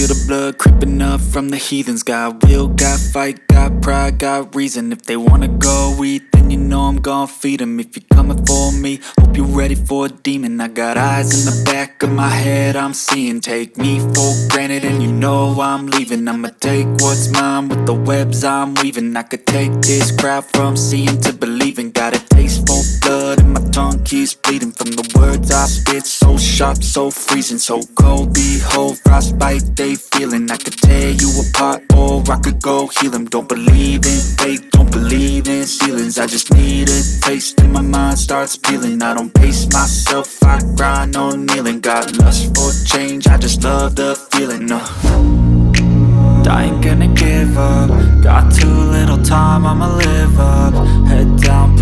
feel the blood creeping up from the heathens. Got will, got fight, got pride, got reason. If they wanna go eat, then you know I'm gon' feed them. If you're coming for me, hope you're ready for a demon. I got eyes in the back of my head, I'm seeing. Take me for granted and you know I'm leaving. I'ma take what's mine with the webs I'm weaving. I could take this crowd from seeing to believing. Got a taste for blood and my tongue keeps bleeding from the words I spit. So sharp, so freezing, so cold. Behold, frostbite they feeling. I could tear you apart or I could go heal them. Don't believe in fate, don't believe in ceilings. I just need a taste and my mind starts peeling. I don't pace myself, I grind on kneeling. Got lust for change, I just love the feeling. I ain't gonna give up. Got too little time, I'ma live up. Head down,